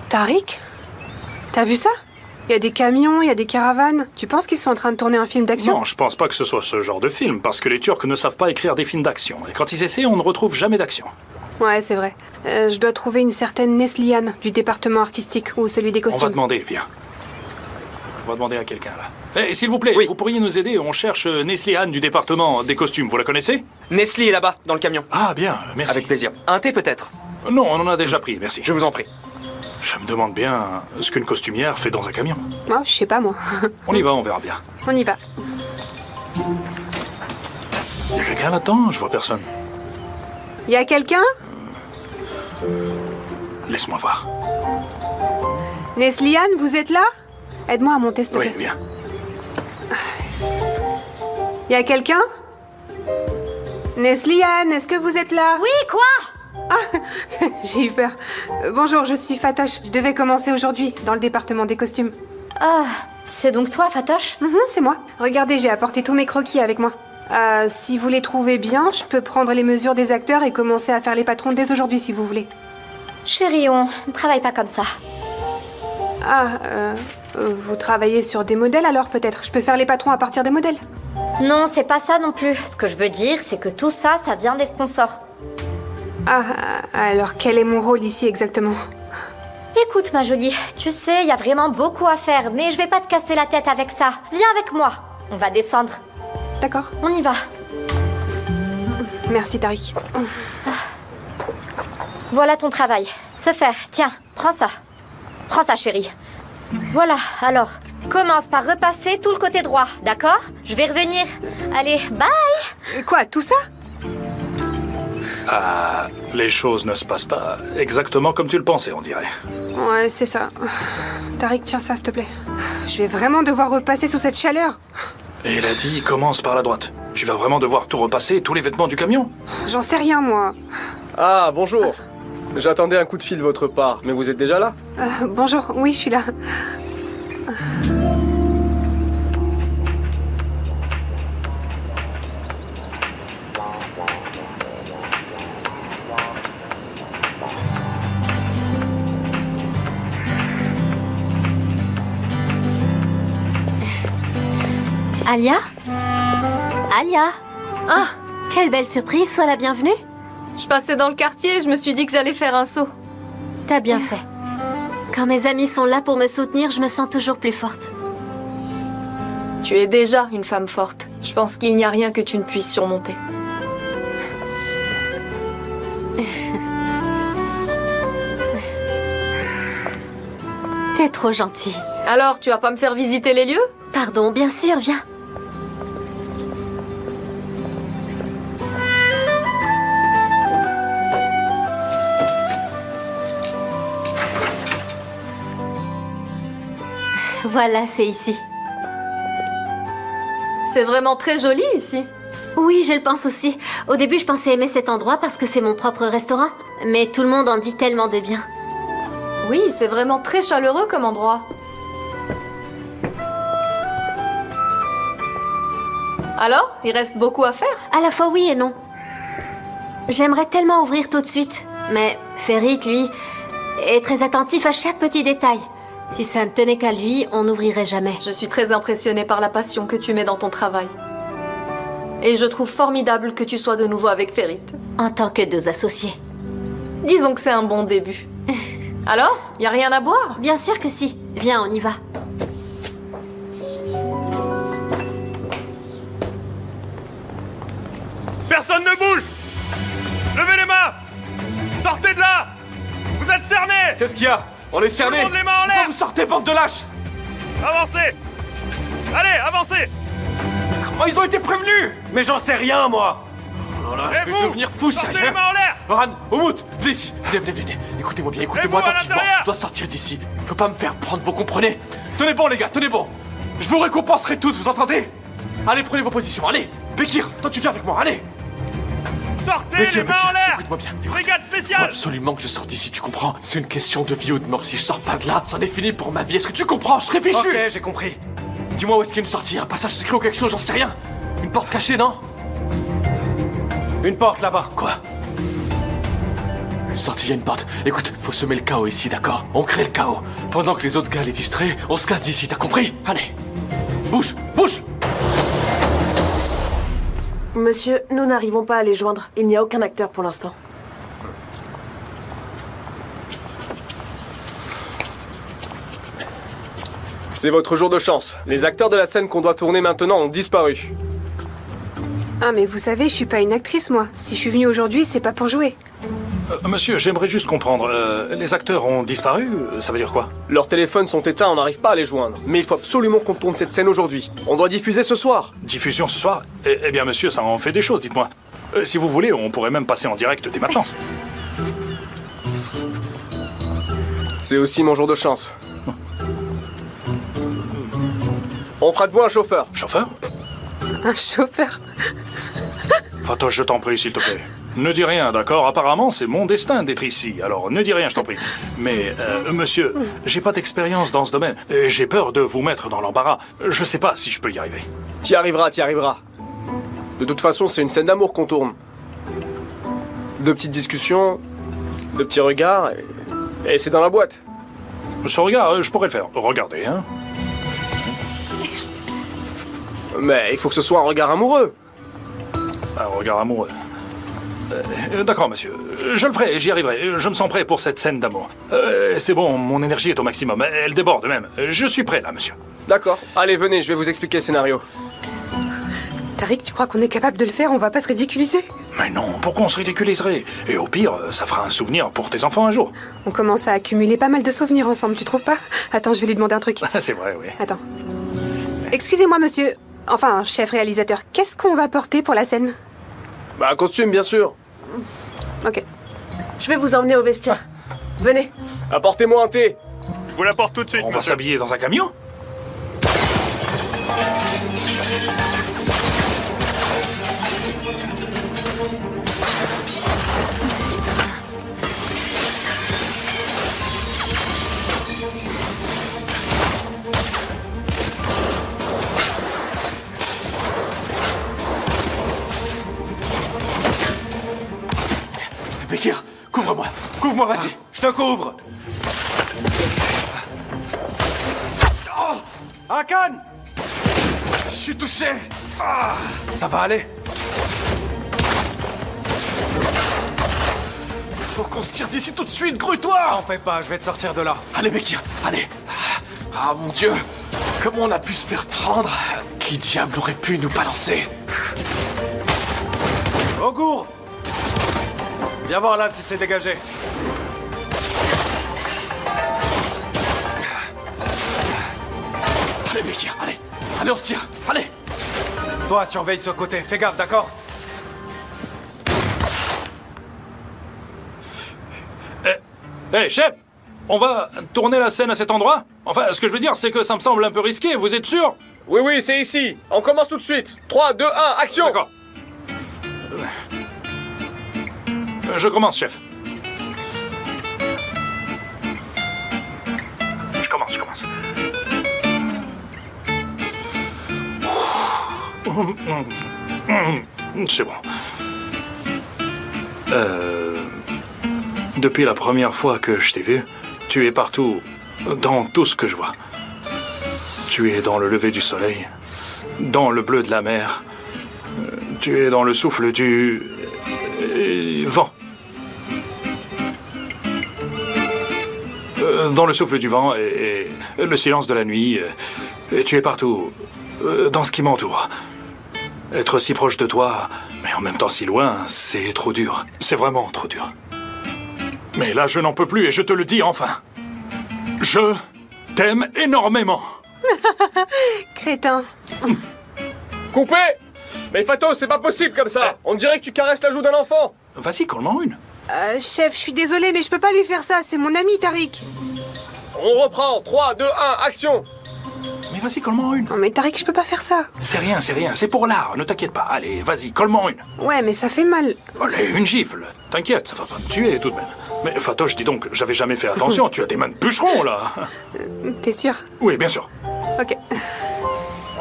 Tariq? T'as vu ça? Il y a des camions, il y a des caravanes. Tu penses qu'ils sont en train de tourner un film d'action? Non, je pense pas que ce soit ce genre de film, parce que les Turcs ne savent pas écrire des films d'action. Et quand ils essaient, on ne retrouve jamais d'action. Ouais, c'est vrai. Je dois trouver une certaine Nesliane du département artistique ou celui des On costumes. va demander, viens. On va demander à quelqu'un, là. Eh, s'il vous plaît, Oui. vous pourriez nous aider? On cherche Nesliane du département des costumes. Vous la connaissez? Nestlé est là-bas, dans le camion. Ah, bien, merci. Avec plaisir. Un thé peut-être? Non, on en a déjà pris, merci. Je vous en prie. Je me demande bien ce qu'une costumière fait dans un camion. Oh, je sais pas, moi. On y va, on verra bien. On y va. Y a quelqu'un là-dedans? Je vois personne. Y a quelqu'un? Laisse-moi voir. Nesliane, vous êtes là? Aide-moi à monter, s'il te Oui, plaît. bien. Y a quelqu'un? Nesliane, est-ce que vous êtes là? Oui, quoi? J'ai eu peur. Bonjour, je suis Fatoche. Je devais commencer aujourd'hui, dans le département des costumes. Ah, c'est donc toi, Fatoche? C'est moi. Regardez, j'ai apporté tous mes croquis avec moi. Si vous les trouvez bien, je peux prendre les mesures des acteurs et commencer à faire les patrons dès aujourd'hui, si vous voulez. Chérie, on ne travaille pas comme ça. Vous travaillez sur des modèles alors peut-être? Je peux faire les patrons à partir des modèles. Non, c'est pas ça non plus. Ce que je veux dire, c'est que tout ça, ça vient des sponsors. Alors quel est mon rôle ici exactement? Écoute, ma jolie, tu sais, il y a vraiment beaucoup à faire, mais je vais pas te casser la tête avec ça. Viens avec moi. On va descendre. D'accord. On y va. Merci, Tariq. Voilà ton travail. Se faire. Tiens, prends ça. Prends ça, chérie. Voilà, alors, commence par repasser tout le côté droit, d'accord? Je vais revenir. Allez, bye! Quoi, tout ça? Les choses ne se passent pas exactement comme tu le pensais, on dirait. Ouais, c'est ça. Tariq, tiens ça, s'il te plaît. Je vais vraiment devoir repasser sous cette chaleur. Et il a dit, commence par la droite. Tu vas vraiment devoir tout repasser, tous les vêtements du camion? J'en sais rien, moi. Ah, bonjour. J'attendais un coup de fil de votre part, mais vous êtes déjà là? Bonjour, oui, je suis là. Alia? Alia? Oh, quelle belle surprise, sois la bienvenue. Je passais dans le quartier et je me suis dit que j'allais faire un saut. T'as bien fait. Quand mes amis sont là pour me soutenir, je me sens toujours plus forte. Tu es déjà une femme forte. Je pense qu'il n'y a rien que tu ne puisses surmonter. T'es trop gentille. Alors, tu vas pas me faire visiter les lieux? Pardon, bien sûr, viens. Voilà, c'est ici. C'est vraiment très joli ici. Oui, je le pense aussi. Au début, je pensais aimer cet endroit parce que c'est mon propre restaurant. Mais tout le monde en dit tellement de bien. Oui, c'est vraiment très chaleureux comme endroit. Alors, il reste beaucoup à faire? À la fois oui et non. J'aimerais tellement ouvrir tout de suite. Mais Ferit, lui, est très attentif à chaque petit détail. Si ça ne tenait qu'à lui, on n'ouvrirait jamais. Je suis très impressionnée par la passion que tu mets dans ton travail. Et je trouve formidable que tu sois de nouveau avec Ferit. En tant que deux associés. Disons que c'est un bon début. Alors, y a rien à boire? Bien sûr que si. Viens, on y va. Personne ne bouge! Levez les mains! Sortez de là! Vous êtes cernés! Qu'est-ce qu'il y a? On est cernés! Tout le monde les mains en l'air! Pourquoi vous sortez, bande de lâches? Avancez! Allez, avancez! Comment ils ont été prévenus? Mais j'en sais rien, moi! Oh là là, Et je vais vous? devenir fou, Sortez sérieux! les mains en l'air! Varan, Oumout, venez ici! Venez. Écoutez-moi bien, écoutez-moi Et vous, à attentivement. l'intérieur? Je dois sortir d'ici. Je peux pas me faire prendre, vous comprenez? Tenez bon, les gars, tenez bon! Je vous récompenserai tous, vous entendez? Allez, prenez vos positions, allez! Bekir, toi tu viens avec moi, allez! Sortez Bekir, les mains en l'air! écoute-moi bien. Brigade Faut spéciale! absolument que je sorte d'ici, tu comprends? C'est une question de vie ou de mort. Si je sors pas de là, c'en est fini pour ma vie. Est-ce que tu comprends? Je serai fichu! Ok, j'ai compris. Dis-moi où est-ce qu'il y a une sortie, un passage secret ou quelque chose, j'en sais rien. Une porte cachée, non? Une porte là-bas. Quoi? sortie, il y a une porte. Écoute, faut semer le chaos ici, d'accord? On crée le chaos. Pendant que les autres gars les distraient, on se casse d'ici, t'as compris? Allez. Bouge, bouge! Monsieur, nous n'arrivons pas à les joindre. Il n'y a aucun acteur pour l'instant. C'est votre jour de chance. Les acteurs de la scène qu'on doit tourner maintenant ont disparu. Ah, mais vous savez, je suis pas une actrice, moi. Si je suis venue aujourd'hui, c'est pas pour jouer. Monsieur, j'aimerais juste comprendre. Les acteurs ont disparu? Ça veut dire quoi? Leurs téléphones sont éteints, on n'arrive pas à les joindre. Mais il faut absolument qu'on tourne cette scène aujourd'hui. On doit diffuser ce soir. Diffusion ce soir? Eh bien, monsieur, ça en fait des choses, dites-moi. Si vous voulez, on pourrait même passer en direct dès maintenant. C'est aussi mon jour de chance. On fera de vous un chauffeur. Chauffeur? Un chauffeur? Fatoche, je t'en prie, s'il te plaît. Ne dis rien, d'accord? Apparemment, c'est mon destin d'être ici, alors ne dis rien, je t'en prie. Mais, monsieur, j'ai pas d'expérience dans ce domaine. Et j'ai peur de vous mettre dans l'embarras. Je sais pas si je peux y arriver. T'y arriveras, t'y arriveras. De toute façon, c'est une scène d'amour qu'on tourne. De petites discussions, de petits regards, et c'est dans la boîte. Ce regard, je pourrais le faire. Regardez, hein. Mais il faut que ce soit un regard amoureux. Un regard amoureux. D'accord, monsieur. Je le ferai, j'y arriverai. Je me sens prêt pour cette scène d'amour. C'est bon, mon énergie est au maximum. Elle déborde même. Je suis prêt, là, monsieur. D'accord. Allez, venez, je vais vous expliquer le scénario. Tariq, tu crois qu'on est capable de le faire? On va pas se ridiculiser? Mais non, pourquoi on se ridiculiserait? Et au pire, ça fera un souvenir pour tes enfants un jour. On commence à accumuler pas mal de souvenirs ensemble, tu trouves pas? Attends, je vais lui demander un truc. C'est vrai, oui. Attends. Excusez-moi, monsieur. Enfin, chef réalisateur, qu'est-ce qu'on va porter pour la scène? Bah, un costume, bien sûr. Ok. Je vais vous emmener au vestiaire. Venez. Apportez-moi un thé. Je vous l'apporte tout de suite, On va monsieur. s'habiller dans un camion? Bekir, couvre-moi. Couvre-moi, vas-y. Je te couvre. Hakan! Je suis touché. Ça va aller? Faut qu'on se tire d'ici tout de suite, grouille-toi! T'en fais pas, je vais te sortir de là. Allez, Bekir, allez. Ah, mon Dieu. Comment on a pu se faire prendre? Qui diable aurait pu nous balancer? Augour! Viens voir là si c'est dégagé. Allez, Bekir, allez. Allez, on se tire. Allez. Toi, surveille ce côté. Fais gaffe, d'accord? Hé, chef! On va tourner la scène à cet endroit? Enfin, ce que je veux dire, c'est que ça me semble un peu risqué, vous êtes sûr? Oui, oui, c'est ici. On commence tout de suite. 3, 2, 1, action! D'accord. Je commence, chef. Je commence. C'est bon. Depuis la première fois que je t'ai vu, tu es partout, dans tout ce que je vois. Tu es dans le lever du soleil, dans le bleu de la mer, tu es dans le souffle du vent. Dans le souffle du vent et le silence de la nuit, et tu es partout, dans ce qui m'entoure. Être si proche de toi, mais en même temps si loin, c'est trop dur. C'est vraiment trop dur. Mais là, je n'en peux plus et je te le dis enfin. Je t'aime énormément. Crétin. Coupé! Mais Fato, c'est pas possible comme ça. On dirait que tu caresses la joue d'un enfant. Vas-y, colle-moi une. Chef, je suis désolée, mais je peux pas lui faire ça. C'est mon ami, Tariq. On reprend. 3, 2, 1, action! Mais vas-y, colle-moi une. Non, mais Tariq, je peux pas faire ça. C'est rien. C'est pour l'art, ne t'inquiète pas. Allez, vas-y, colle-moi une. Ouais, mais ça fait mal. Allez, une gifle. T'inquiète, ça va pas me tuer tout de même. Mais Fatoche, dis donc, j'avais jamais fait attention. Tu as des mains de bûcheron, là. T'es sûr? Oui, bien sûr. Ok.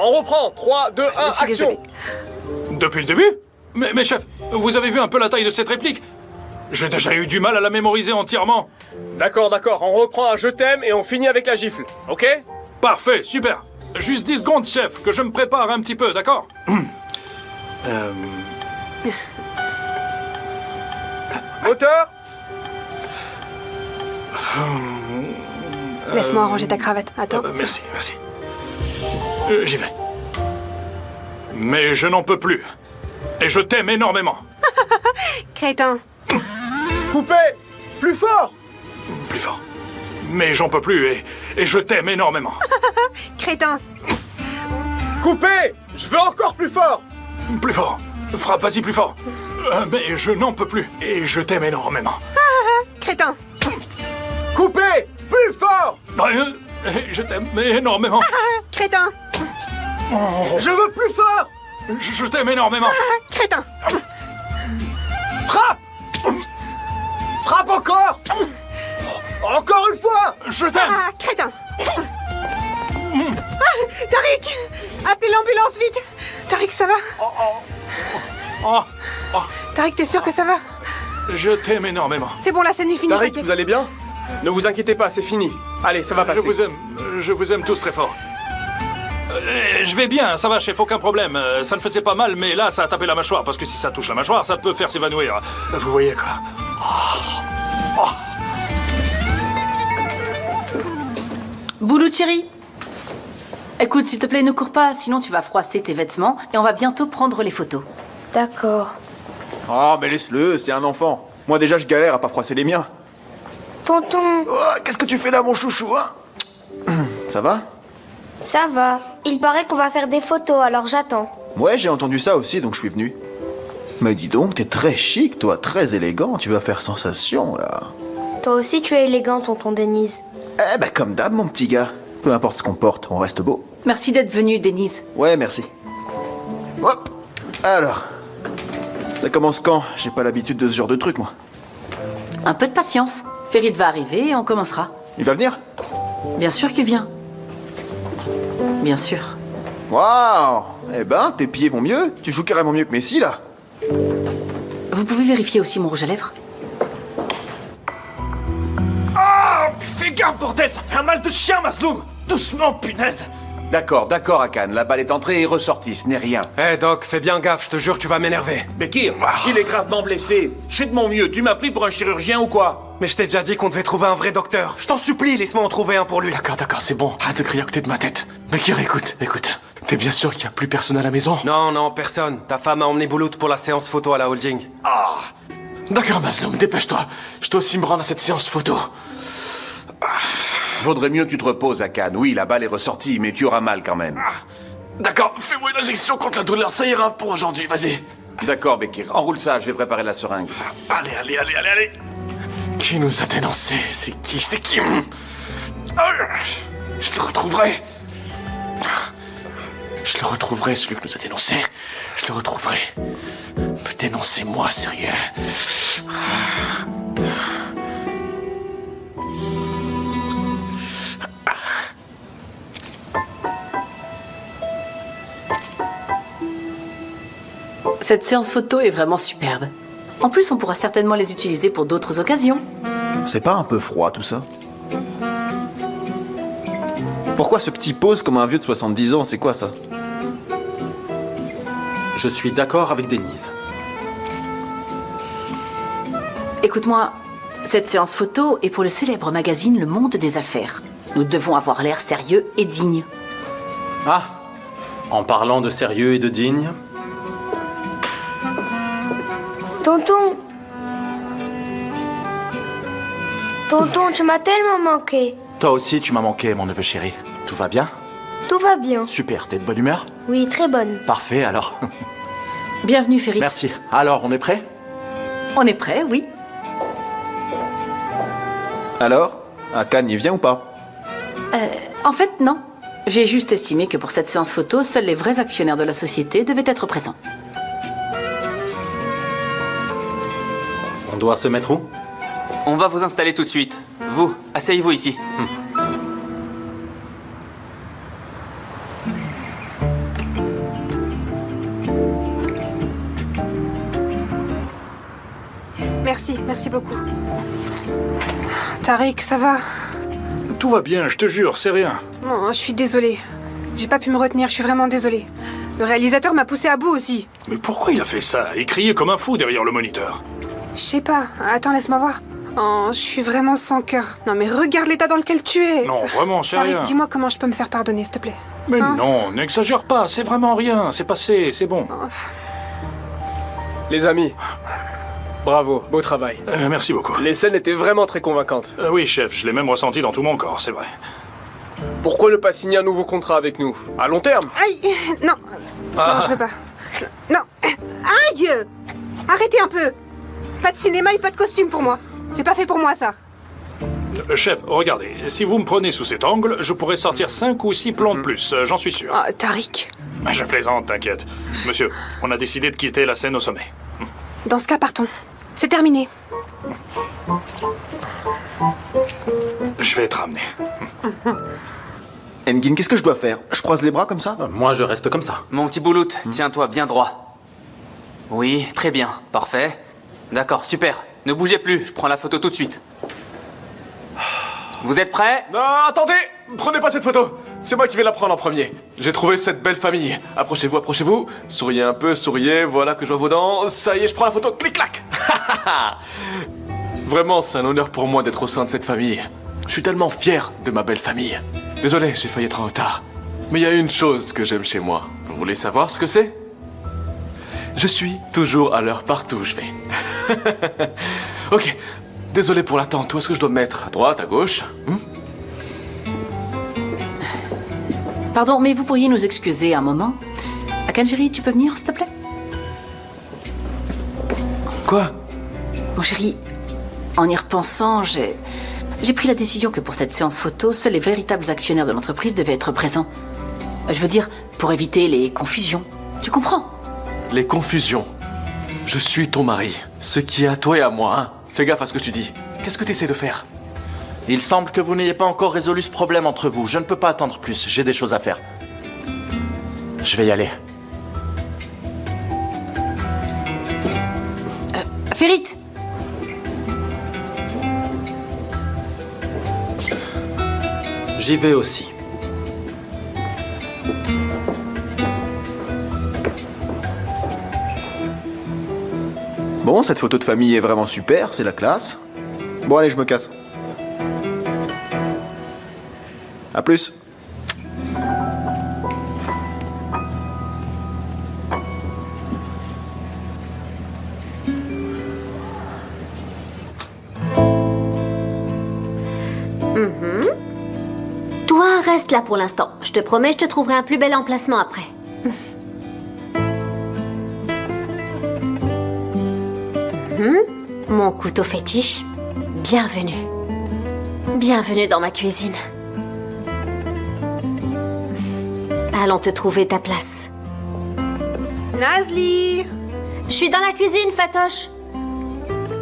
On reprend. 3, 2, 1, Je suis action! désolée. Depuis le début? Mais chef, vous avez vu un peu la taille de cette réplique? J'ai déjà eu du mal à la mémoriser entièrement. D'accord, on reprend un je t'aime et on finit avec la gifle, ok? Parfait, super. Juste 10 secondes, chef, que je me prépare un petit peu, d'accord? Moteur? Laisse-moi ranger ta cravate. Attends. Merci. J'y vais. Mais je n'en peux plus. Et je t'aime énormément. Crétin. Coupé! Plus fort! Plus fort. Mais j'en peux plus et je t'aime énormément. Crétin. Coupé! Je veux encore plus fort! Plus fort. Frappe, vas-y, plus fort. Mais je n'en peux plus et je t'aime énormément. Crétin. Coupé! Plus fort! Je t'aime énormément. Crétin. Je veux plus fort! Je t'aime énormément. Crétin. Frappe! Frappe encore! Encore une fois! Je t'aime. Crétin. Tariq! Appelez l'ambulance, vite! Tariq, ça va? Tariq, t'es sûr que ça va? Je t'aime énormément. C'est bon, la scène est finie. Tariq, t'inquiète. vous allez bien? Ne vous inquiétez pas, c'est fini. Allez, ça va passer. Je vous aime tous très fort. Je vais bien, ça va, chef, aucun problème. Ça ne faisait pas mal, mais là, ça a tapé la mâchoire, parce que si ça touche la mâchoire, ça peut faire s'évanouir. Vous voyez, quoi. Boulou Thierry. Écoute, s'il te plaît, ne cours pas, sinon tu vas froisser tes vêtements et on va bientôt prendre les photos. D'accord. Oh, mais laisse-le, c'est un enfant. Moi déjà, je galère à pas froisser les miens. Tonton. Oh, qu'est-ce que tu fais là, mon chouchou, hein? Ça va? Ça va. Il paraît qu'on va faire des photos, alors j'attends. Ouais, j'ai entendu ça aussi, donc je suis venu. Mais dis donc, t'es très chic, toi, très élégant. Tu vas faire sensation, là. Toi aussi, tu es élégant, tonton Denise. Eh ben, comme d'hab, mon petit gars. Peu importe ce qu'on porte, on reste beau. Merci d'être venue, Denise. Ouais, merci. Hop. Alors, ça commence quand? J'ai pas l'habitude de ce genre de truc, moi. Un peu de patience. Ferit va arriver et on commencera. Il va venir? Bien sûr qu'il vient. Bien sûr. Waouh! Eh ben, tes pieds vont mieux. Tu joues carrément mieux que Messi, là. Vous pouvez vérifier aussi mon rouge à lèvres? Ah! Fais gaffe, bordel, ça fait un mal de chien, Masloum! Doucement, punaise! D'accord, Hakan, la balle est entrée et ressortie, ce n'est rien. Eh Doc, fais bien gaffe, je te jure, tu vas m'énerver. Bekir, il est gravement blessé. Je fais de mon mieux, tu m'as pris pour un chirurgien ou quoi? Mais je t'ai déjà dit qu'on devait trouver un vrai docteur. Je t'en supplie, laisse-moi en trouver un pour lui. D'accord, c'est bon. Arrête de crier à côté de ma tête. Bekir, écoute. T'es bien sûr qu'il n'y a plus personne à la maison? Non, personne. Ta femme a emmené Boulout pour la séance photo à la holding. Ah! D'accord, Masloum, dépêche-toi. Je dois aussi me rendre à cette séance photo. Vaudrait mieux que tu te reposes, Hakan. Oui, la balle est ressortie, mais tu auras mal quand même. D'accord, fais-moi une injection contre la douleur, ça ira pour aujourd'hui, vas-y. D'accord, Bekir, enroule ça, je vais préparer la seringue. Allez. Qui nous a dénoncé? C'est qui Je le retrouverai. Celui que nous a dénoncé. Je le retrouverai. Dénoncez-moi, sérieux. Cette séance photo est vraiment superbe. En plus, on pourra certainement les utiliser pour d'autres occasions. C'est pas un peu froid, tout ça? Pourquoi ce petit pose comme un vieux de 70 ans? C'est quoi, ça? Je suis d'accord avec Denise. Écoute-moi, cette séance photo est pour le célèbre magazine Le Monde des Affaires. Nous devons avoir l'air sérieux et digne. Ah, en parlant de sérieux et de digne... Tonton, tu m'as tellement manqué. Toi aussi, tu m'as manqué, mon neveu chéri. Tout va bien? Tout va bien. Super, t'es de bonne humeur? Oui, très bonne. Parfait, alors. Bienvenue, Ferit. Merci. Alors, on est prêt? On est prêt, oui. Alors, Hakan y vient ou pas? En fait, non. J'ai juste estimé que pour cette séance photo, seuls les vrais actionnaires de la société devaient être présents. On doit se mettre où? On va vous installer tout de suite. Vous, asseyez-vous ici. merci beaucoup. Tariq, ça va? Tout va bien, je te jure, c'est rien. Non, je suis désolée. J'ai pas pu me retenir, je suis vraiment désolée. Le réalisateur m'a poussé à bout aussi. Mais pourquoi il a fait ça? Il criait comme un fou derrière le moniteur. Je sais pas. Attends, laisse-moi voir. Oh, je suis vraiment sans cœur. Non, mais regarde l'état dans lequel tu es. Non, vraiment, c'est rien. Dis-moi comment je peux me faire pardonner, s'il te plaît. Mais non, n'exagère pas, c'est vraiment rien. C'est passé, c'est bon. Les amis, bravo, beau travail. Merci beaucoup. Les scènes étaient vraiment très convaincantes. Oui, chef, je l'ai même ressenti dans tout mon corps, c'est vrai. Pourquoi ne pas signer un nouveau contrat avec nous? À long terme? Aïe, non. Non, je veux pas. Non. Aïe! Arrêtez un peu. Pas de cinéma et pas de costume pour moi. C'est pas fait pour moi, ça. Chef, regardez, si vous me prenez sous cet angle, je pourrais sortir 5 ou 6 plans de plus, j'en suis sûr. Ah, Tariq. Je plaisante, t'inquiète. Monsieur, on a décidé de quitter la scène au sommet. Dans ce cas, partons. C'est terminé. Je vais être ramené. Engin, qu'est-ce que je dois faire? Je croise les bras comme ça? Moi, je reste comme ça. Mon petit Boulout, tiens-toi bien droit. Oui, très bien, parfait. D'accord, super. Ne bougez plus, je prends la photo tout de suite. Vous êtes prêts? Non, attendez! Prenez pas cette photo! C'est moi qui vais la prendre en premier. J'ai trouvé cette belle famille. Approchez-vous, approchez-vous. Souriez un peu, souriez. Voilà que je vois vos dents. Ça y est, je prends la photo. Clic-clac! Vraiment, c'est un honneur pour moi d'être au sein de cette famille. Je suis tellement fier de ma belle famille. Désolé, j'ai failli être en retard. Mais il y a une chose que j'aime chez moi. Vous voulez savoir ce que c'est? Je suis toujours à l'heure partout où je vais. Ok. Désolé pour l'attente. Où est-ce que je dois me mettre? À droite, à gauche? Pardon, mais vous pourriez nous excuser un moment? Akanjiri, tu peux venir, s'il te plaît? Quoi? Mon chéri, en y repensant, j'ai pris la décision que pour cette séance photo, seuls les véritables actionnaires de l'entreprise devaient être présents. Je veux dire, pour éviter les confusions. Tu comprends? Les confusions. Je suis ton mari. Ce qui est à toi et à moi, hein. Fais gaffe à ce que tu dis. Qu'est-ce que tu essaies de faire? Il semble que vous n'ayez pas encore résolu ce problème entre vous. Je ne peux pas attendre plus. J'ai des choses à faire. Je vais y aller. Ferit! J'y vais aussi. Bon, cette photo de famille est vraiment super, c'est la classe. Bon, allez, je me casse. À plus. Toi, reste là pour l'instant. Je te promets, je te trouverai un plus bel emplacement après. Mon couteau fétiche, bienvenue. Bienvenue dans ma cuisine. Allons te trouver ta place. Nazli! Je suis dans la cuisine, Fatoche.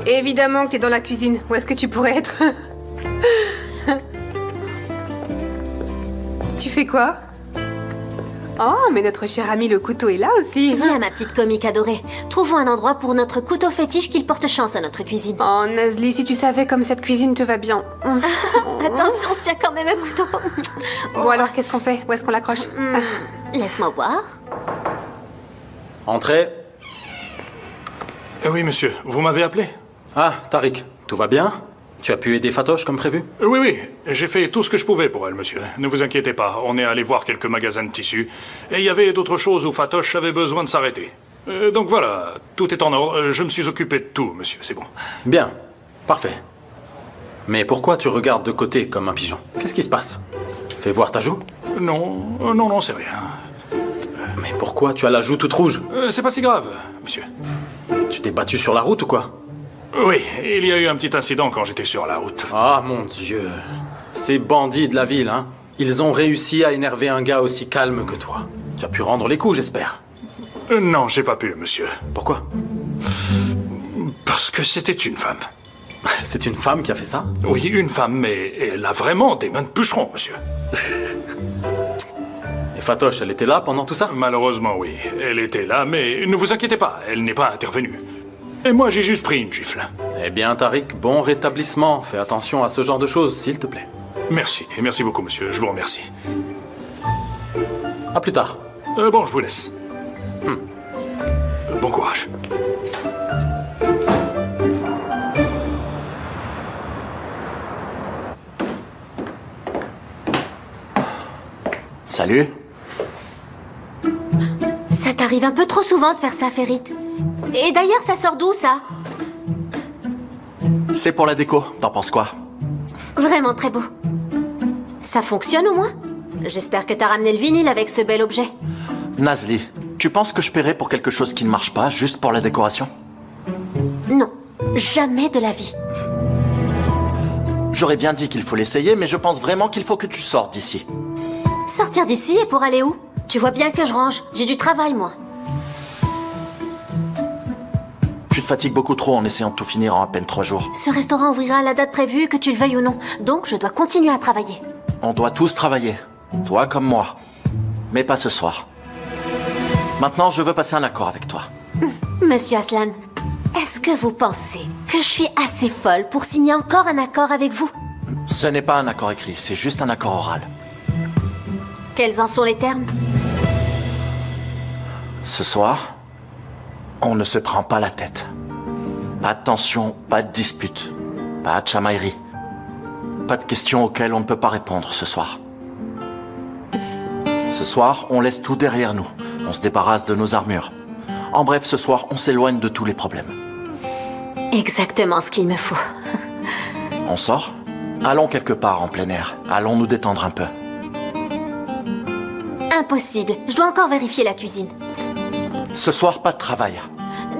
Évidemment que t'es dans la cuisine. Où est-ce que tu pourrais être? Tu fais quoi? Oh, mais notre cher ami le couteau est là aussi. Viens, ma petite comique adorée. Trouvons un endroit pour notre couteau fétiche qu'il porte chance à notre cuisine. Oh, Nazli, si tu savais comme cette cuisine te va bien. Attention, je tiens quand même un couteau. Bon, alors, qu'est-ce qu'on fait? Où est-ce qu'on l'accroche? Laisse-moi voir. Entrez. Oui, monsieur, vous m'avez appelé? Ah, Tariq, tout va bien? Tu as pu aider Fatoche comme prévu? Oui, j'ai fait tout ce que je pouvais pour elle, monsieur. Ne vous inquiétez pas, on est allé voir quelques magasins de tissus, et il y avait d'autres choses où Fatoche avait besoin de s'arrêter. Donc voilà, tout est en ordre, je me suis occupé de tout, monsieur, c'est bon. Bien, parfait. Mais pourquoi tu regardes de côté comme un pigeon? Qu'est-ce qui se passe? Fais voir ta joue? Non, c'est rien. Mais pourquoi tu as la joue toute rouge? C'est pas si grave, monsieur. Tu t'es battu sur la route ou quoi? Oui, il y a eu un petit incident quand j'étais sur la route. Ah, mon Dieu. Ces bandits de la ville, hein. Ils ont réussi à énerver un gars aussi calme que toi. Tu as pu rendre les coups, j'espère. Non, j'ai pas pu, monsieur. Pourquoi? Parce que c'était une femme. C'est une femme qui a fait ça? Oui, une femme, mais elle a vraiment des mains de bûcheron, monsieur. Et Fatoche, elle était là pendant tout ça? Malheureusement, oui. Elle était là, mais ne vous inquiétez pas, elle n'est pas intervenue. Et moi, j'ai juste pris une gifle. Eh bien, Tariq, bon rétablissement. Fais attention à ce genre de choses, s'il te plaît. Merci. Et merci beaucoup, monsieur. Je vous remercie. À plus tard. Bon, je vous laisse. Bon courage. Salut. Ça t'arrive un peu trop souvent de faire ça, Ferit. Et d'ailleurs, ça sort d'où, ça? C'est pour la déco, t'en penses quoi? Vraiment très beau. Ça fonctionne au moins? J'espère que t'as ramené le vinyle avec ce bel objet. Nazli, tu penses que je paierais pour quelque chose qui ne marche pas, juste pour la décoration? Non, jamais de la vie. J'aurais bien dit qu'il faut l'essayer, mais je pense vraiment qu'il faut que tu sortes d'ici. Sortir d'ici et pour aller où? Tu vois bien que je range. J'ai du travail, moi. Tu te fatigues beaucoup trop en essayant de tout finir en à peine 3 jours. Ce restaurant ouvrira à la date prévue, que tu le veuilles ou non. Donc, je dois continuer à travailler. On doit tous travailler. Toi comme moi. Mais pas ce soir. Maintenant, je veux passer un accord avec toi. Monsieur Aslan, est-ce que vous pensez que je suis assez folle pour signer encore un accord avec vous? Ce n'est pas un accord écrit, c'est juste un accord oral. Quels en sont les termes? Ce soir, on ne se prend pas la tête. Pas de tension, pas de dispute, pas de chamaillerie. Pas de questions auxquelles on ne peut pas répondre ce soir. Ce soir, on laisse tout derrière nous. On se débarrasse de nos armures. En bref, ce soir, on s'éloigne de tous les problèmes. Exactement ce qu'il me faut. On sort? Allons quelque part en plein air. Allons nous détendre un peu. Impossible. Je dois encore vérifier la cuisine. Ce soir, pas de travail.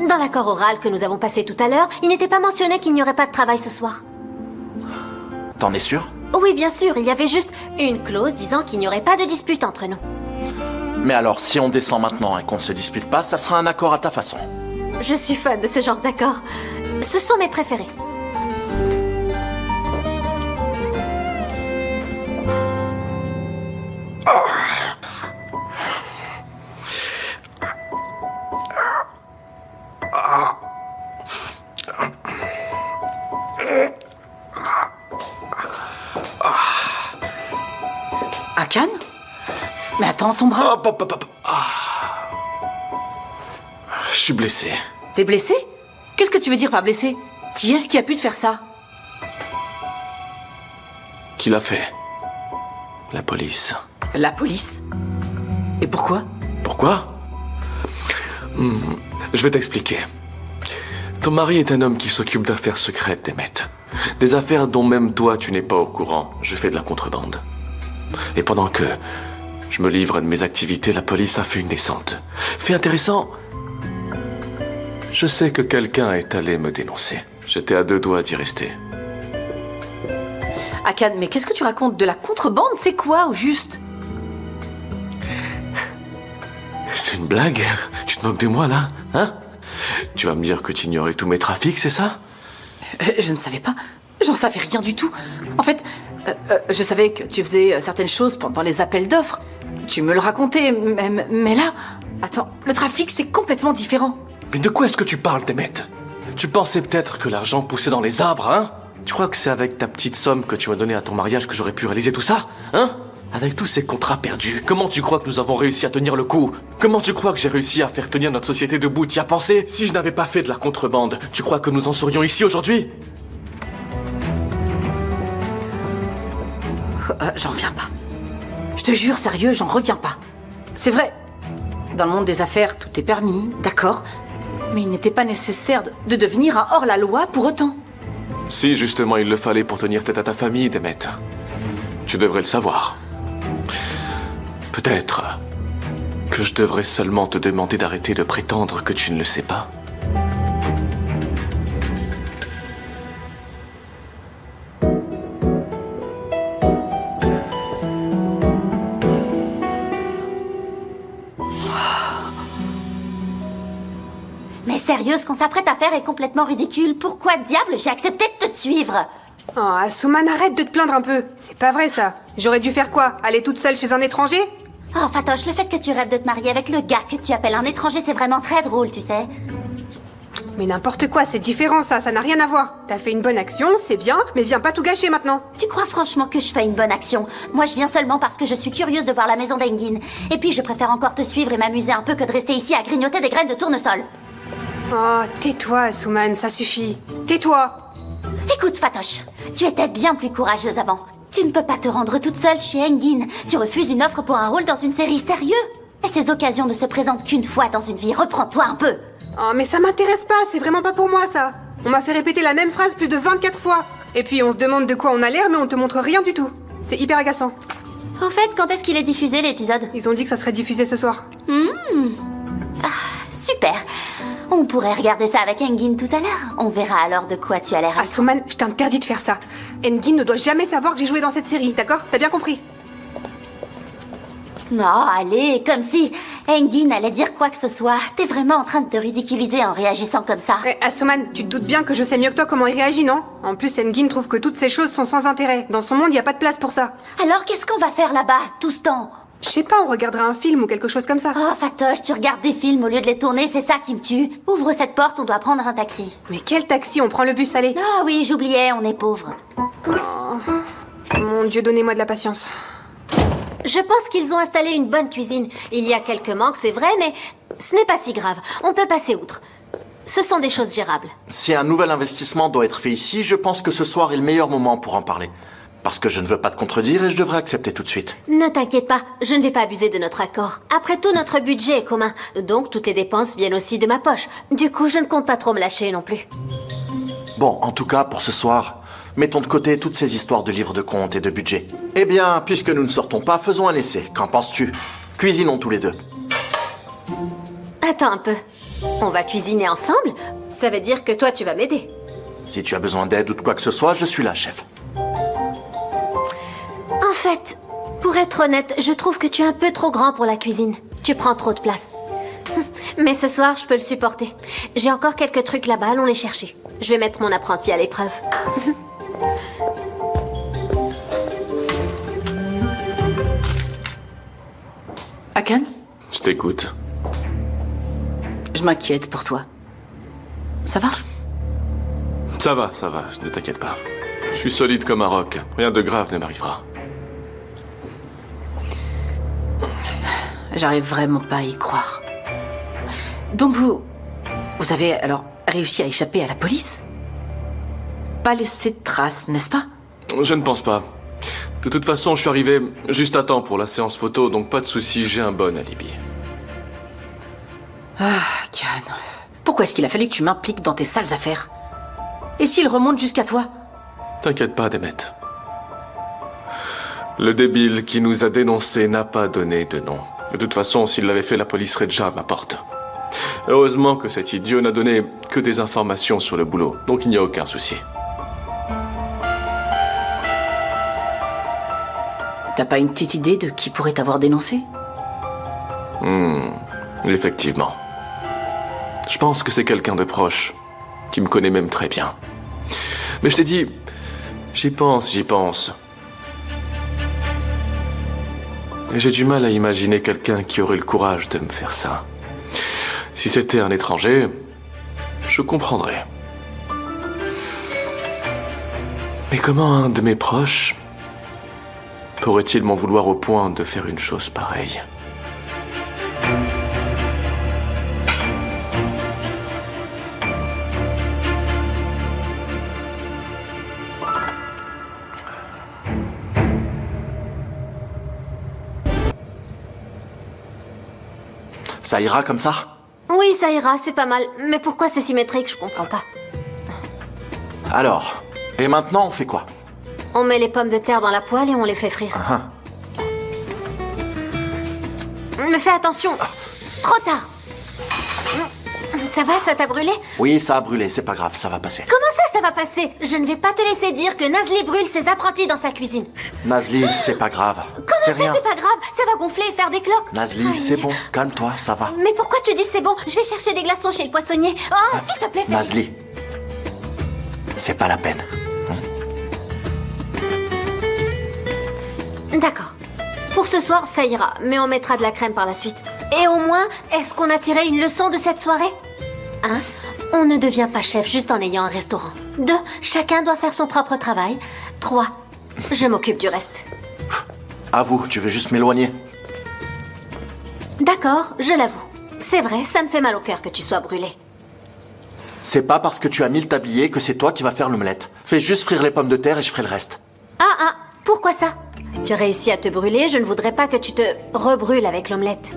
Dans l'accord oral que nous avons passé tout à l'heure, il n'était pas mentionné qu'il n'y aurait pas de travail ce soir. T'en es sûr? Oui, bien sûr. Il y avait juste une clause disant qu'il n'y aurait pas de dispute entre nous. Mais alors, si on descend maintenant et qu'on ne se dispute pas, ça sera un accord à ta façon. Je suis fan de ce genre d'accord. Ce sont mes préférés. Akan? Mais attends, ton bras... Je suis blessé. T'es blessé? Qu'est-ce que tu veux dire par blessé? Qui est-ce qui a pu te faire ça? Qui l'a fait? La police. La police? Et pourquoi? Pourquoi? Je vais t'expliquer. Ton mari est un homme qui s'occupe d'affaires secrètes, Demet. Des affaires dont même toi tu n'es pas au courant. Je fais de la contrebande. Et pendant que je me livre à de mes activités, la police a fait une descente. Fait intéressant, je sais que quelqu'un est allé me dénoncer. J'étais à 2 doigts d'y rester. Akan, mais qu'est-ce que tu racontes? De la contrebande? C'est quoi, au juste? C'est une blague? Tu te moques de moi, là? Hein? Tu vas me dire que tu ignorais tous mes trafics, c'est ça? Je ne savais pas. J'en savais rien du tout. En fait, je savais que tu faisais certaines choses pendant les appels d'offres. Tu me le racontais, mais là... Attends, le trafic, c'est complètement différent. Mais de quoi est-ce que tu parles, Demet? Tu pensais peut-être que l'argent poussait dans les arbres, hein? Tu crois que c'est avec ta petite somme que tu m'as donnée à ton mariage que j'aurais pu réaliser tout ça? Hein? Avec tous ces contrats perdus, comment tu crois que nous avons réussi à tenir le coup? Comment tu crois que j'ai réussi à faire tenir notre société debout? T'y as pensé? Si je n'avais pas fait de la contrebande, tu crois que nous en serions ici aujourd'hui? J'en reviens pas. Je te jure, sérieux, j'en reviens pas. C'est vrai, dans le monde des affaires, tout est permis, d'accord, mais il n'était pas nécessaire de devenir un hors-la-loi pour autant. Si, justement, il le fallait pour tenir tête à ta famille, Demet. Tu devrais le savoir. Peut-être que je devrais seulement te demander d'arrêter de prétendre que tu ne le sais pas. Mais sérieux, ce qu'on s'apprête à faire est complètement ridicule. Pourquoi diable j'ai accepté de te suivre? Oh, Asuman, arrête de te plaindre un peu. C'est pas vrai, ça. J'aurais dû faire quoi? Aller toute seule chez un étranger? Oh, Fatoche, le fait que tu rêves de te marier avec le gars que tu appelles un étranger, c'est vraiment très drôle, tu sais. Mais n'importe quoi, c'est différent ça n'a rien à voir. T'as fait une bonne action, c'est bien, mais viens pas tout gâcher maintenant. Tu crois franchement que je fais une bonne action? Moi, je viens seulement parce que je suis curieuse de voir la maison d'Engin. Et puis, je préfère encore te suivre et m'amuser un peu que de rester ici à grignoter des graines de tournesol. Oh, tais-toi, Asuman, ça suffit. Tais-toi. Écoute, Fatoche, tu étais bien plus courageuse avant. Tu ne peux pas te rendre toute seule chez Engin. Tu refuses une offre pour un rôle dans une série, sérieux? Et ces occasions ne se présentent qu'une fois dans une vie. Reprends-toi un peu. Oh, mais ça m'intéresse pas, c'est vraiment pas pour moi, ça. On m'a fait répéter la même phrase plus de 24 fois. Et puis on se demande de quoi on a l'air, mais on te montre rien du tout. C'est hyper agaçant. Au fait, quand est-ce qu'il est diffusé, l'épisode? Ils ont dit que ça serait diffusé ce soir. Ah, super. On pourrait regarder ça avec Engin tout à l'heure. On verra alors de quoi tu as l'air. Asuman, je t'interdis de faire ça. Engin ne doit jamais savoir que j'ai joué dans cette série, d'accord? T'as bien compris? Oh, allez, comme si Engin allait dire quoi que ce soit. T'es vraiment en train de te ridiculiser en réagissant comme ça. Asuman, tu te doutes bien que je sais mieux que toi comment il réagit, non? En plus, Engin trouve que toutes ces choses sont sans intérêt. Dans son monde, il n'y a pas de place pour ça. Alors, qu'est-ce qu'on va faire là-bas, tout ce temps? Je sais pas, on regardera un film ou quelque chose comme ça. Oh, Fatoche, tu regardes des films au lieu de les tourner, c'est ça qui me tue. Ouvre cette porte, on doit prendre un taxi. Mais quel taxi? On prend le bus, allez. Ah oui, j'oubliais, on est pauvres. Oh. Mon Dieu, donnez-moi de la patience. Je pense qu'ils ont installé une bonne cuisine. Il y a quelques manques, c'est vrai, mais ce n'est pas si grave. On peut passer outre. Ce sont des choses gérables. Si un nouvel investissement doit être fait ici, je pense que ce soir est le meilleur moment pour en parler. Parce que je ne veux pas te contredire et je devrais accepter tout de suite. Ne t'inquiète pas, je ne vais pas abuser de notre accord. Après tout, notre budget est commun, donc toutes les dépenses viennent aussi de ma poche. Du coup, je ne compte pas trop me lâcher non plus. Bon, en tout cas, pour ce soir, mettons de côté toutes ces histoires de livres de comptes et de budget. Eh bien, puisque nous ne sortons pas, faisons un essai. Qu'en penses-tu? Cuisinons tous les deux. Attends un peu. On va cuisiner ensemble? Ça veut dire que toi, tu vas m'aider. Si tu as besoin d'aide ou de quoi que ce soit, je suis là, chef. En fait, pour être honnête, je trouve que tu es un peu trop grand pour la cuisine. Tu prends trop de place. Mais ce soir, je peux le supporter. J'ai encore quelques trucs là-bas, allons les chercher. Je vais mettre mon apprenti à l'épreuve. Akan? Je t'écoute. Je m'inquiète pour toi. Ça va? Ça va, ne t'inquiète pas. Je suis solide comme un roc. Rien de grave ne m'arrivera. J'arrive vraiment pas à y croire. Donc vous avez alors réussi à échapper à la police? Pas laissé de traces, n'est-ce pas? Je ne pense pas. De toute façon, je suis arrivé juste à temps pour la séance photo, donc pas de souci, j'ai un bon alibi. Ah, Kan. Pourquoi est-ce qu'il a fallu que tu m'impliques dans tes sales affaires? Et s'il remonte jusqu'à toi? T'inquiète pas, Demet. Le débile qui nous a dénoncés n'a pas donné de nom. De toute façon, s'il l'avait fait, la police serait déjà à ma porte. Heureusement que cet idiot n'a donné que des informations sur le boulot, donc il n'y a aucun souci. T'as pas une petite idée de qui pourrait t'avoir dénoncé? Effectivement. Je pense que c'est quelqu'un de proche, qui me connaît même très bien. Mais je t'ai dit, j'y pense. Et j'ai du mal à imaginer quelqu'un qui aurait le courage de me faire ça. Si c'était un étranger, je comprendrais. Mais comment un de mes proches pourrait-il m'en vouloir au point de faire une chose pareille? Ça ira comme ça? Oui, ça ira, c'est pas mal. Mais pourquoi c'est symétrique, je comprends pas. Alors, et maintenant on fait quoi? On met les pommes de terre dans la poêle et on les fait frire. Mais fais attention. Trop tard. Ça va, ça t'a brûlé? Oui, ça a brûlé, c'est pas grave, ça va passer. Comment ça va passer? Je ne vais pas te laisser dire que Nazli brûle ses apprentis dans sa cuisine. Nazli, c'est pas grave. Comment ça, c'est pas grave? Ça va gonfler et faire des cloques. Nazli, c'est bon, calme-toi, ça va. Mais pourquoi tu dis c'est bon? Je vais chercher des glaçons chez le poissonnier. Oh, s'il te plaît, fais... Nazli, c'est pas la peine. D'accord. Pour ce soir, ça ira, mais on mettra de la crème par la suite. Et au moins, est-ce qu'on a tiré une leçon de cette soirée? Hein? On ne devient pas chef juste en ayant un restaurant. 2, chacun doit faire son propre travail. 3, je m'occupe du reste. Avoue, tu veux juste m'éloigner? D'accord, je l'avoue. C'est vrai, ça me fait mal au cœur que tu sois brûlé. C'est pas parce que tu as mis le tablier que c'est toi qui vas faire l'omelette. Fais juste frire les pommes de terre et je ferai le reste. Ah, pourquoi ça? Tu as réussi à te brûler, je ne voudrais pas que tu te rebrûles avec l'omelette.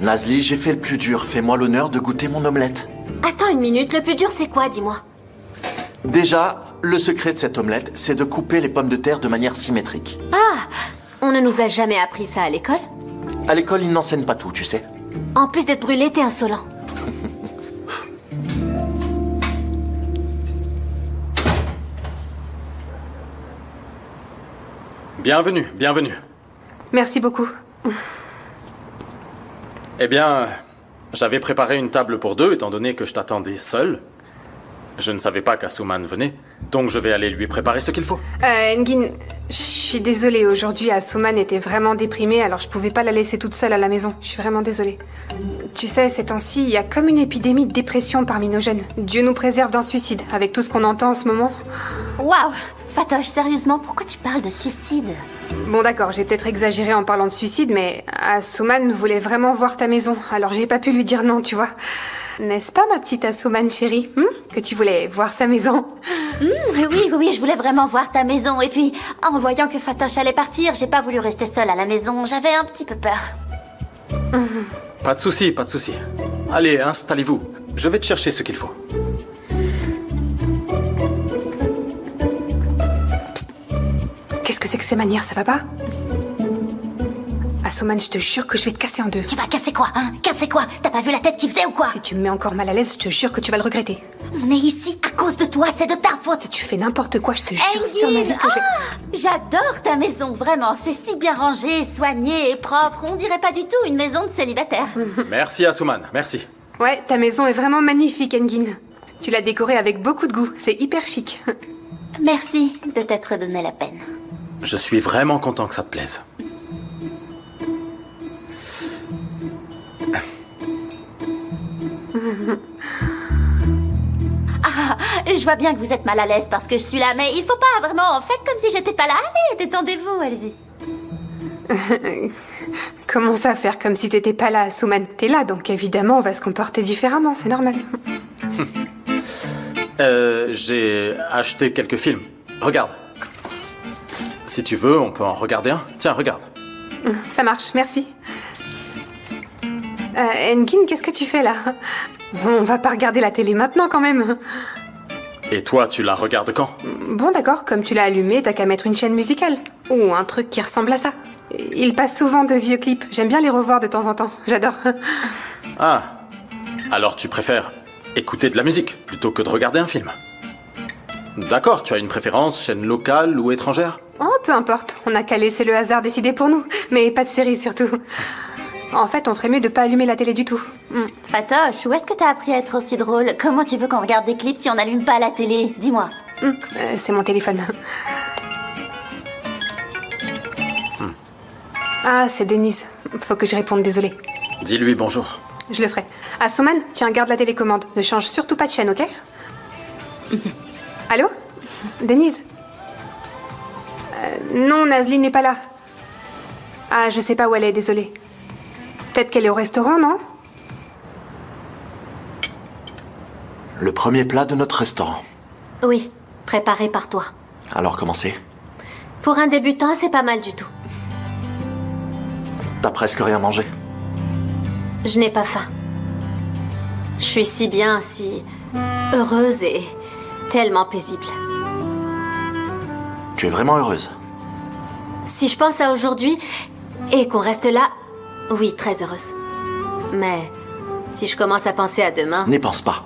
Nazli, j'ai fait le plus dur. Fais-moi l'honneur de goûter mon omelette. Attends une minute, le plus dur c'est quoi, dis-moi? Déjà, le secret de cette omelette, c'est de couper les pommes de terre de manière symétrique. Ah, on ne nous a jamais appris ça à l'école? À l'école, ils n'enseignent pas tout, tu sais. En plus d'être brûlé, t'es insolent. Bienvenue, bienvenue. Merci beaucoup. Eh bien, j'avais préparé une table pour 2 étant donné que je t'attendais seul. Je ne savais pas qu'Asuman venait, donc je vais aller lui préparer ce qu'il faut. Engin, je suis désolée, aujourd'hui Asuman était vraiment déprimée, alors je pouvais pas la laisser toute seule à la maison. Je suis vraiment désolée. Tu sais, ces temps-ci, il y a comme une épidémie de dépression parmi nos jeunes. Dieu nous préserve d'un suicide, avec tout ce qu'on entend en ce moment. Waouh! Fatoche, sérieusement, pourquoi tu parles de suicide? Bon d'accord, j'ai peut-être exagéré en parlant de suicide, mais Asuman voulait vraiment voir ta maison, alors j'ai pas pu lui dire non, tu vois. N'est-ce pas, ma petite Asuman chérie, que tu voulais voir sa maison? Oui, je voulais vraiment voir ta maison. Et puis, en voyant que Fatoche allait partir, j'ai pas voulu rester seule à la maison. J'avais un petit peu peur. Pas de souci, pas de souci. Allez, installez-vous. Je vais te chercher ce qu'il faut. Qu'est-ce que c'est que ces manières, ça va pas? Asuman, je te jure que je vais te casser en 2. Tu vas casser quoi, hein? Casser quoi? T'as pas vu la tête qu'il faisait ou quoi? Si tu me mets encore mal à l'aise, je te jure que tu vas le regretter. On est ici à cause de toi, c'est de ta faute. Si tu fais n'importe quoi, je te jure sur ma vie que J'adore ta maison, vraiment. C'est si bien rangé, soigné et propre. On dirait pas du tout une maison de célibataire. Merci, Asuman, merci. Ouais, ta maison est vraiment magnifique, Engin. Tu l'as décorée avec beaucoup de goût, c'est hyper chic. Merci de t'être donné la peine. Je suis vraiment content que ça te plaise. Ah, je vois bien que vous êtes mal à l'aise parce que je suis là, mais il faut pas vraiment. Faites comme si j'étais pas là. Allez, détendez-vous, allez-y. Comment ça, faire comme si t'étais pas là, Asuman? T'es là, donc évidemment, on va se comporter différemment, c'est normal. J'ai acheté quelques films. Regarde. Si tu veux, on peut en regarder un. Tiens, regarde. Ça marche, merci. Engin, qu'est-ce que tu fais là? On va pas regarder la télé maintenant quand même. Et toi, tu la regardes quand? Bon d'accord, comme tu l'as allumé, t'as qu'à mettre une chaîne musicale. Ou un truc qui ressemble à ça. Il passe souvent de vieux clips, j'aime bien les revoir de temps en temps, j'adore. Ah, alors tu préfères écouter de la musique plutôt que de regarder un film. D'accord, tu as une préférence, chaîne locale ou étrangère? Oh, peu importe, on n'a qu'à laisser le hasard décider pour nous. Mais pas de série surtout. En fait, on ferait mieux de pas allumer la télé du tout. Fatoche, où est-ce que t'as appris à être aussi drôle? Comment tu veux qu'on regarde des clips si on n'allume pas la télé? Dis-moi. C'est mon téléphone. Ah, c'est Denise. Faut que je réponde, désolée. Dis-lui bonjour. Je le ferai. Asuman, tiens, garde la télécommande. Ne change surtout pas de chaîne, ok? Allô? Denise? Non, Nazli n'est pas là. Ah, je sais pas où elle est, désolée. Peut-être qu'elle est au restaurant, non? Le premier plat de notre restaurant. Oui, préparé par toi. Alors comment c'est? Pour un débutant, c'est pas mal du tout. T'as presque rien mangé. Je n'ai pas faim. Je suis si bien, si heureuse et tellement paisible. Tu es vraiment heureuse? Si je pense à aujourd'hui et qu'on reste là, oui, très heureuse. Mais si je commence à penser à demain... N'y pense pas.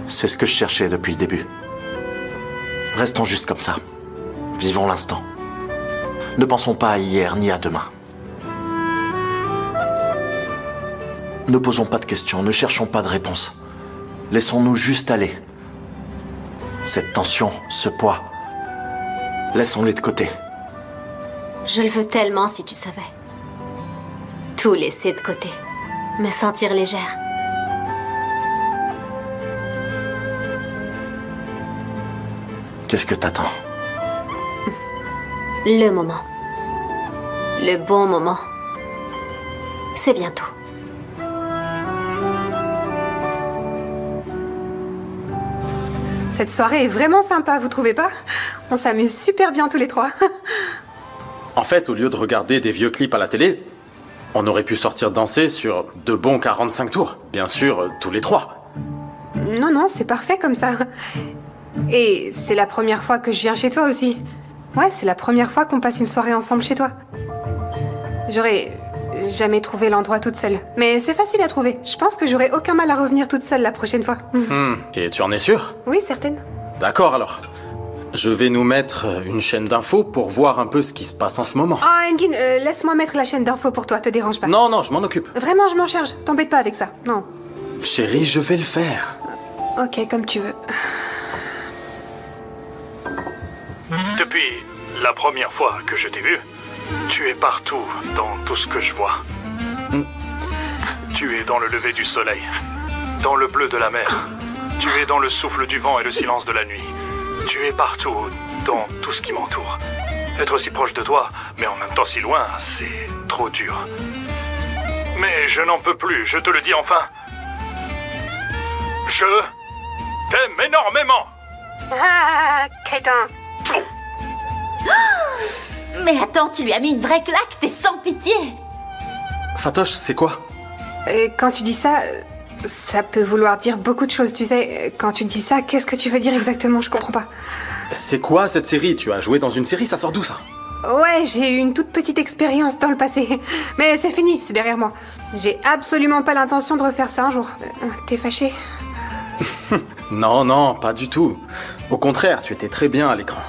C'est ce que je cherchais depuis le début. Restons juste comme ça. Vivons l'instant. Ne pensons pas à hier ni à demain. Ne posons pas de questions, ne cherchons pas de réponses. Laissons-nous juste aller. Cette tension, ce poids, laissons-les de côté. Je le veux tellement si tu savais. Tout laisser de côté. Me sentir légère. Qu'est-ce que t'attends? Le moment. Le bon moment. C'est bientôt. Cette soirée est vraiment sympa, vous trouvez pas? On s'amuse super bien tous les trois. En fait, au lieu de regarder des vieux clips à la télé, on aurait pu sortir danser sur de bons 45 tours. Bien sûr, tous les trois. Non, non, c'est parfait comme ça. Et c'est la première fois que je viens chez toi aussi. Ouais, c'est la première fois qu'on passe une soirée ensemble chez toi. J'aurais jamais trouvé l'endroit toute seule. Mais c'est facile à trouver. Je pense que j'aurai aucun mal à revenir toute seule la prochaine fois. Et tu en es sûr? Oui, certaine. D'accord alors. Je vais nous mettre une chaîne d'infos pour voir un peu ce qui se passe en ce moment. Ah, Engin, laisse-moi mettre la chaîne d'infos pour toi, te dérange pas. Non, non, je m'en occupe. Vraiment, je m'en charge. T'embête pas avec ça. Non. Chérie, je vais le faire. Ok, comme tu veux. Depuis la première fois que je t'ai vu, tu es partout dans tout ce que je vois. Tu es dans le lever du soleil, dans le bleu de la mer. Tu es dans le souffle du vent et le silence de la nuit. Tu es partout dans tout ce qui m'entoure. Être si proche de toi, mais en même temps si loin, c'est trop dur. Mais je n'en peux plus, je te le dis enfin. Je t'aime énormément. Ah, crétin. Mais attends, tu lui as mis une vraie claque, t'es sans pitié. Fatoche, c'est quoi? Quand tu dis ça, ça peut vouloir dire beaucoup de choses, tu sais. Quand tu dis ça, qu'est-ce que tu veux dire exactement? Je comprends pas. C'est quoi cette série? Tu as joué dans une série, ça sort d'où ça? Ouais, j'ai eu une toute petite expérience dans le passé. Mais c'est fini, c'est derrière moi. J'ai absolument pas l'intention de refaire ça un jour. T'es fâché? Non, non, pas du tout. Au contraire, tu étais très bien à l'écran.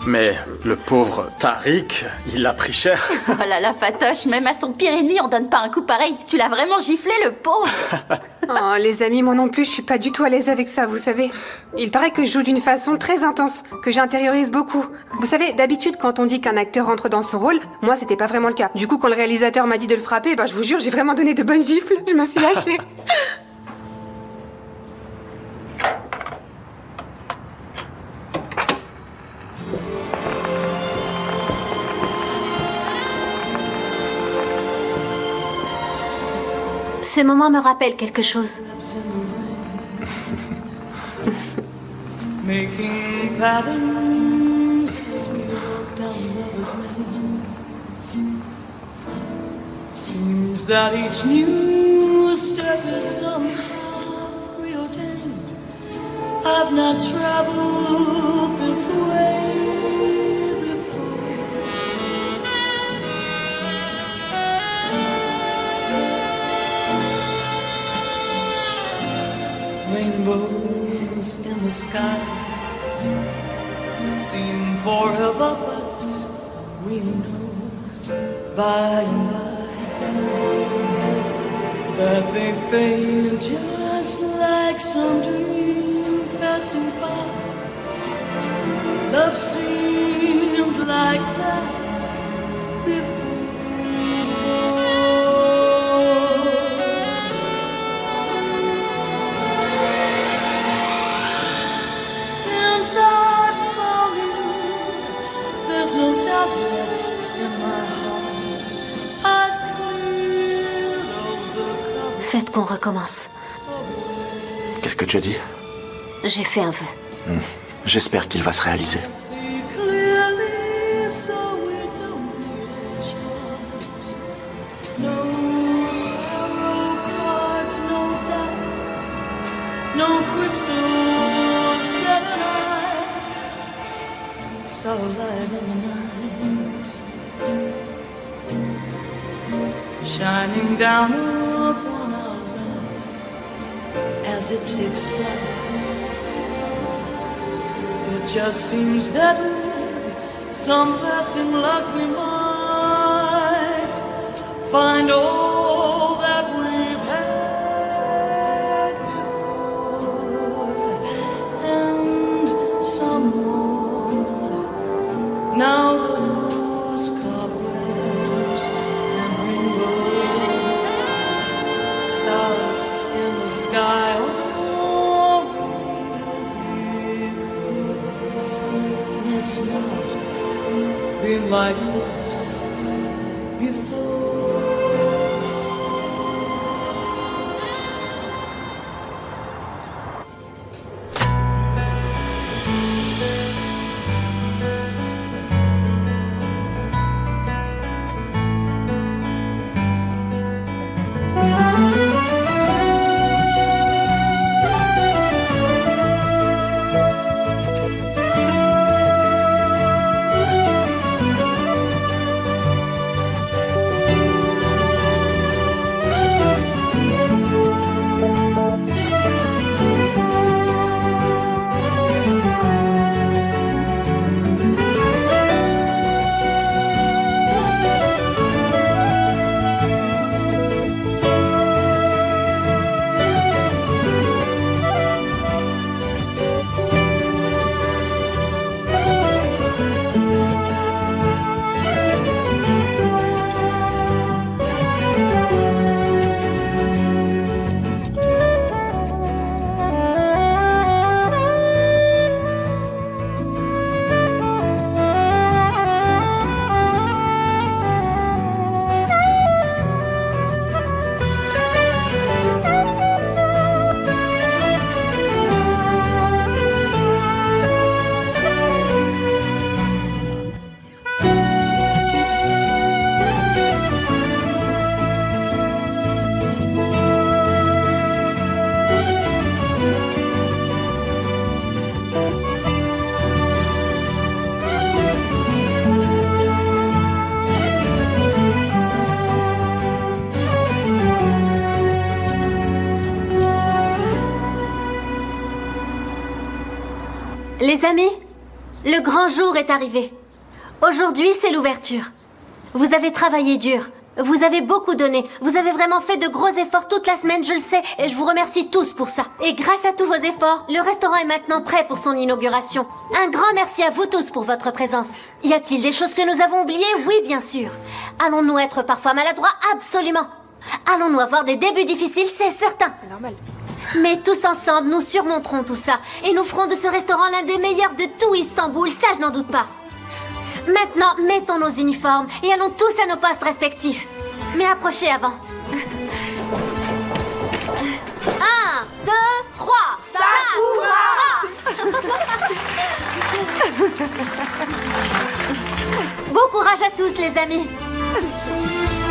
Mais le pauvre Tariq, il a pris cher. Oh là là, Fatoche, même à son pire ennemi, on donne pas un coup pareil. Tu l'as vraiment giflé, le pauvre. Oh, les amis, moi non plus, je suis pas du tout à l'aise avec ça, vous savez. Il paraît que je joue d'une façon très intense, que j'intériorise beaucoup. Vous savez, d'habitude, quand on dit qu'un acteur rentre dans son rôle, moi, c'était pas vraiment le cas. Du coup, quand le réalisateur m'a dit de le frapper, je vous jure, j'ai vraiment donné de bonnes gifles. Je me suis lâchée. Ces moments me rappellent quelque chose. Making patterns as we walk down Lover's Lane. Seems that each new step is somehow preordained. I've not traveled this way before. Rainbows in the sky seem forever, but we know by and by that they fade just like some dream passing by. Love seemed like that before. Since I found you, there's no doubt left in my heart. I've cleared all the cover. Faites qu'on recommence. Qu'est-ce que tu as dit? J'ai fait un vœu. J'espère qu'il va se réaliser. See clearly, so we don't need a chance. No tarot cards, no dice, no crystals set in ice. Starlight in the night, shining down upon our love as it takes flight. It just seems that with some passing luck we might find all that we've had before and some more. Now those cobwebs and rainbows, stars in the sky. twice before. Les amis, le grand jour est arrivé. Aujourd'hui, c'est l'ouverture. Vous avez travaillé dur. Vous avez beaucoup donné. Vous avez vraiment fait de gros efforts toute la semaine, je le sais. Et je vous remercie tous pour ça. Et grâce à tous vos efforts, le restaurant est maintenant prêt pour son inauguration. Un grand merci à vous tous pour votre présence. Y a-t-il des choses que nous avons oubliées? Oui, bien sûr. Allons-nous être parfois maladroits? Absolument. Allons-nous avoir des débuts difficiles? C'est certain. C'est normal. Mais tous ensemble, nous surmonterons tout ça. Et nous ferons de ce restaurant l'un des meilleurs de tout Istanbul, ça je n'en doute pas. Maintenant, mettons nos uniformes et allons tous à nos postes respectifs. Mais approchez avant. 1, 2, 3. Sakura! Bon courage à tous, les amis.